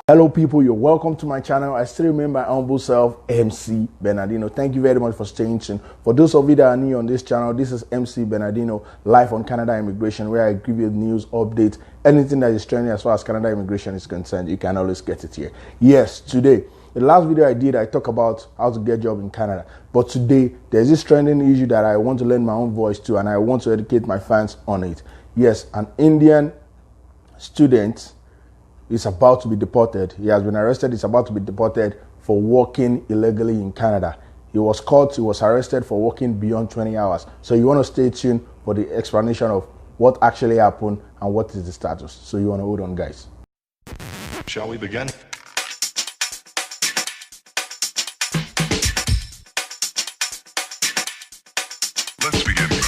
Hello people, you're welcome to my channel. I still remain my humble self, MC Bernardino. Thank you very much for staying tuned. For those of you that are new on this channel, this is MC Bernardino, live on Canada Immigration, where I give you news, updates, anything that is trending as far as Canada Immigration is concerned. You can always get it here. Yes, today, the last video I did, I talked about how to get a job in Canada. But today, there's this trending issue that I want to lend my own voice to, and I want to educate my fans on it. Yes, an Indian student is about to be deported. He has been arrested. He's about to be deported for working illegally in Canada. He was caught. He was arrested for working beyond 20 hours. So you want to stay tuned for the explanation of what actually happened and what is the status. So you want to hold on, guys. Shall we begin? Let's begin now.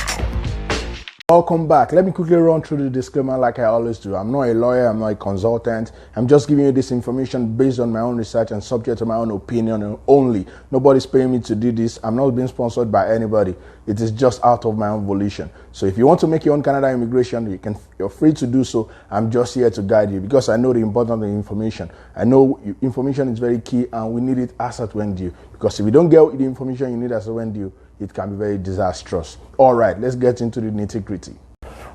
Welcome back. Let me quickly run through the disclaimer like I always do. I'm not a lawyer, I'm not a consultant. I'm just giving you this information based on my own research and subject to my own opinion only. Nobody's paying me to do this. I'm not being sponsored by anybody. It is just out of my own volition. So if you want to make your own Canada immigration, you're free to do so. I'm just here to guide you because I know the importance of the information. I know information is very key and we need it as at when due. Because if you don't get the information you need as at when due, it can be very disastrous. All right, let's get into the nitty-gritty.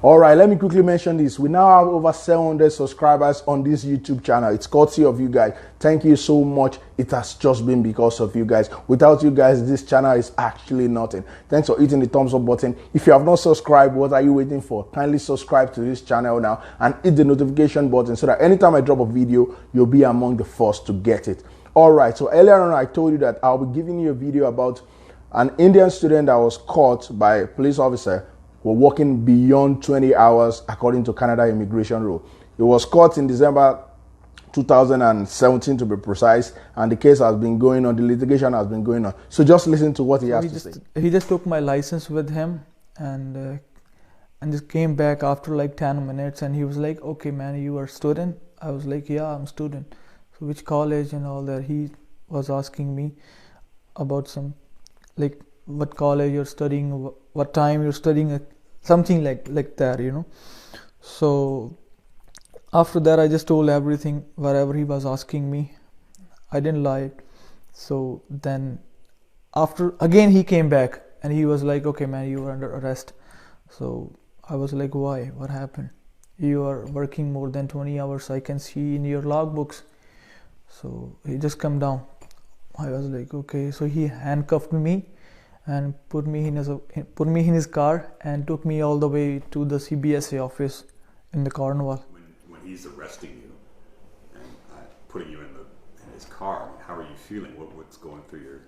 All right, let me quickly mention this. We now have over 700 subscribers on this YouTube channel. It's courtesy of you guys. Thank you so much. It has just been because of you guys. Without you guys, this channel is actually nothing. Thanks for hitting the thumbs up button. If you have not subscribed, what are you waiting for? Kindly subscribe to this channel now and hit the notification button so that anytime I drop a video, you'll be among the first to get it. All right, so earlier on, I told you that I'll be giving you a video about an Indian student that was caught by a police officer for working beyond 20 hours according to Canada immigration rule. He was caught in December 2017 to be precise, and the case has been going on, the litigation has been going on. So just listen to what he has to say. He just took my license with him and just came back after like 10 minutes and he was like, okay man, you are a student? I was like, yeah, I'm a student. So which college and all that? He was asking me about some like what college you're studying, what time you're studying, something like that, you know. So after that I just told everything, whatever he was asking me. I didn't lie. So then after again he came back and he was like, okay man, you are under arrest. So I was like, why? What happened? You are working more than 20 hours, I can see in your logbooks. So he just come down. I was like, okay. So he handcuffed me and put me in his car and took me all the way to the CBSA office in the Cornwall. When he's arresting you and putting you in his car, how are you feeling? What's going through your?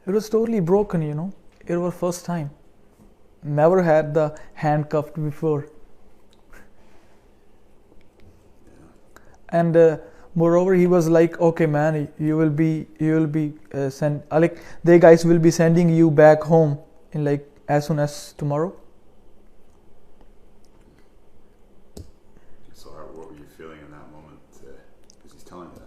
It was totally broken, you know. It was first time. Never had the handcuffed before. Yeah. And moreover, he was like, okay man, you will be sent, like they guys will be sending you back home in like as soon as tomorrow. So what were you feeling in that moment as he's telling you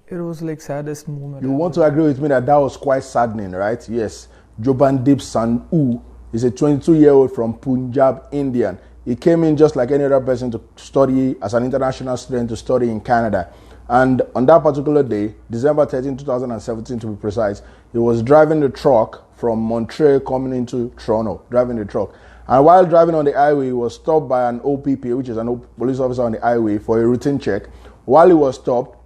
that? It was like saddest moment. You want to agree with me that was quite saddening, right? Yes. Jabandeep Sandhu is a 22-year-old from Punjab, Indian. He came in just like any other person to study as an international student to study in Canada. And on that particular day, December 13, 2017 to be precise, he was driving the truck from Montreal coming into Toronto, driving the truck. And while driving on the highway, he was stopped by an OPP, which is an police officer on the highway, for a routine check. While he was stopped,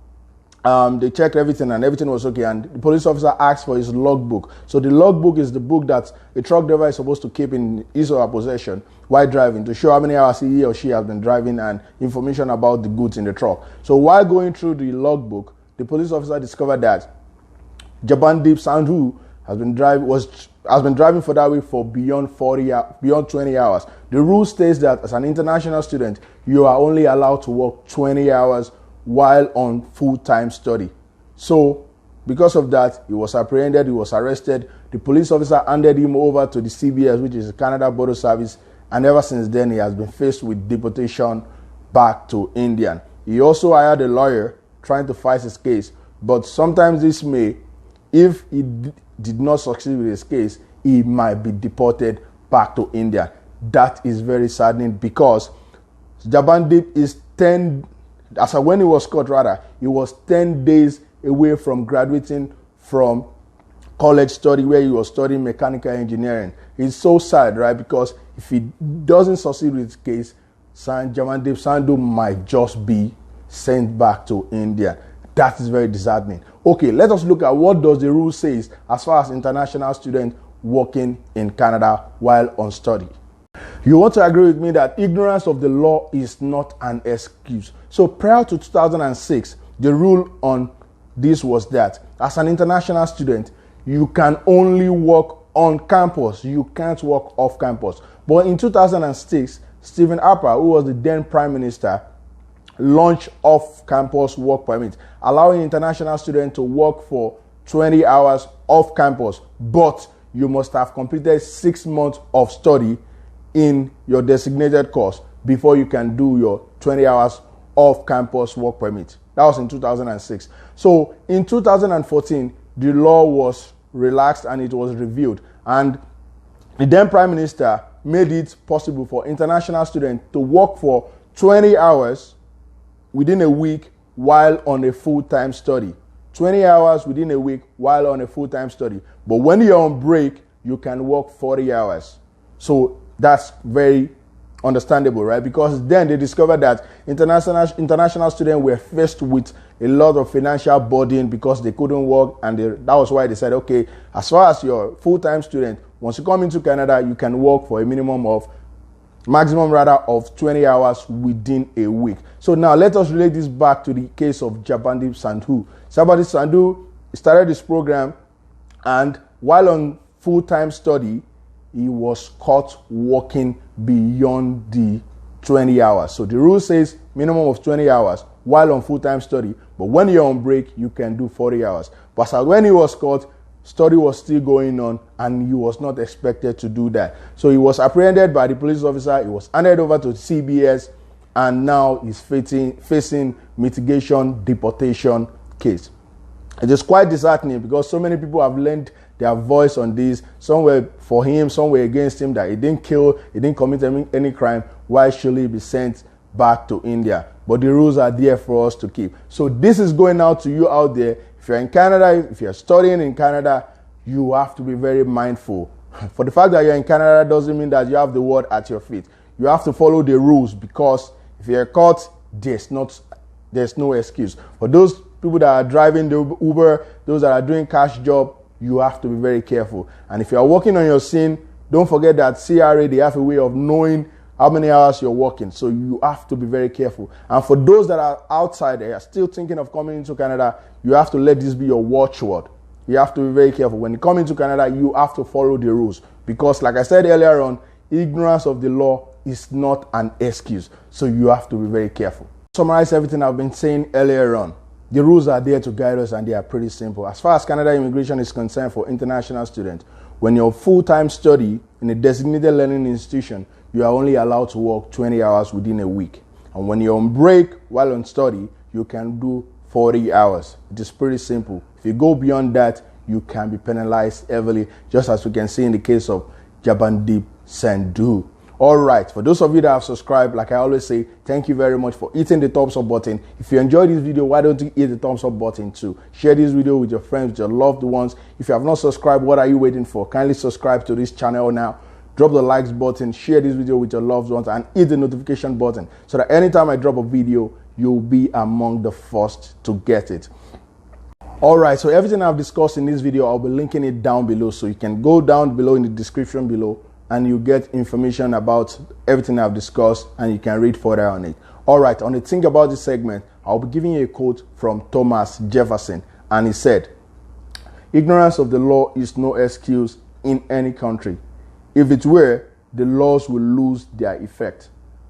they checked everything and everything was okay, and the police officer asked for his logbook. So the logbook is the book that a truck driver is supposed to keep in his or her possession while driving to show how many hours he or she has been driving and information about the goods in the truck. So while going through the logbook, the police officer discovered that Jabandeep Sandhu has been driving for that week for beyond 20 hours. The rule states that as an international student, you are only allowed to work 20 hours while on full-time study. So because of that, he was apprehended, he was arrested. The police officer handed him over to the CBS, which is the Canada Border Service, and ever since then he has been faced with deportation back to India. He also hired a lawyer trying to fight his case, but sometimes this may, if he did not succeed with his case, he might be deported back to India. That is very saddening because Jabandeep is 10 as when he was caught rather, he was 10 days away from graduating from college study where he was studying mechanical engineering. It's so sad, right? Because if he doesn't succeed with his case, Jabandeep Sandhu might just be sent back to India. That is very disheartening. Okay, let us look at what does the rule says as far as international students working in Canada while on study. You want to agree with me that ignorance of the law is not an excuse. So prior to 2006, the rule on this was that as an international student, you can only work on campus. You can't work off campus. But in 2006, Stephen Harper, who was the then Prime Minister, launched off-campus work permit, allowing international students to work for 20 hours off campus, but you must have completed 6 months of study in your designated course before you can do your 20 hours off-campus work permit. That was in 2006. So in 2014, the law was relaxed and it was reviewed. And the then Prime Minister made it possible for international students to work for 20 hours within a week while on a full-time study. 20 hours within a week while on a full-time study. But when you're on break, you can work 40 hours. So that's very understandable, right? Because then they discovered that international students were faced with a lot of financial burden because they couldn't work, and that was why they said, okay, as far as you're a full-time student, once you come into Canada, you can work for a maximum of 20 hours within a week. So now let us relate this back to the case of Jabandeep Sandhu. Jabandeep Sandhu started this program, and while on full-time study, he was caught working beyond the 20 hours. So the rule says minimum of 20 hours while on full-time study, but when you're on break, you can do 40 hours. But when he was caught, study was still going on, and he was not expected to do that. So he was apprehended by the police officer, he was handed over to CBS, and now he's facing mitigation deportation case. It is quite disheartening because so many people have lent their voice on this. Some were for him, some were against him, that he didn't kill, he didn't commit any crime. Why should he be sent back to India? But the rules are there for us to keep. So this is going out to you out there. If you're in Canada, if you're studying in Canada, you have to be very mindful. For the fact that you're in Canada doesn't mean that you have the world at your feet. You have to follow the rules, because if you're caught, there's no excuse. For those people that are driving the Uber, those that are doing cash job, you have to be very careful. And if you are working on your scene, don't forget that CRA, they have a way of knowing how many hours you're working. So you have to be very careful. And for those that are outside there, are still thinking of coming into Canada, you have to let this be your watchword. You have to be very careful. When you come into Canada, you have to follow the rules. Because like I said earlier on, ignorance of the law is not an excuse. So you have to be very careful. To summarize everything I've been saying earlier on, the rules are there to guide us, and they are pretty simple. As far as Canada immigration is concerned for international students, when you're full-time study in a designated learning institution, you are only allowed to work 20 hours within a week. And when you're on break while on study, you can do 40 hours. It is pretty simple. If you go beyond that, you can be penalized heavily, just as we can see in the case of Jabandeep Sandhu. All right, for those of you that have subscribed, like I always say, thank you very much for hitting the thumbs up button. If you enjoyed this video, why don't you hit the thumbs up button too? Share this video with your friends, with your loved ones. If you have not subscribed, what are you waiting for? Kindly subscribe to this channel now. Drop the likes button, share this video with your loved ones, and hit the notification button so that anytime I drop a video, you'll be among the first to get it. All right, so everything I've discussed in this video, I'll be linking it down below, so you can go down below in the description below and you get information about everything I've discussed, and you can read further on it. All right, on the Think About This segment, I'll be giving you a quote from Thomas Jefferson, and he said, "Ignorance of the law is no excuse in any country. If it were, the laws will lose their effect,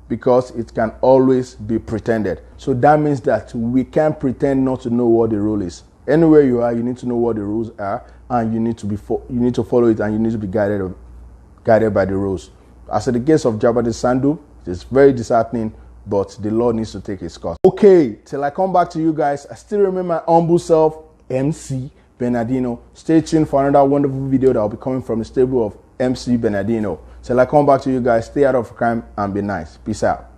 because it can always be pretended." So that means that we can't pretend not to know what the rule is. Anywhere you are, you need to know what the rules are, and you need to follow it, and you need to be guided by the rules. As in the case of Jabandeep Sandhu, it's very disheartening, but the law needs to take its course. Okay, till I come back to you guys, I still remain my humble self, MC Bernardino. Stay tuned for another wonderful video that will be coming from the stable of MC Bernardino. Till I come back to you guys, stay out of crime and be nice. Peace out.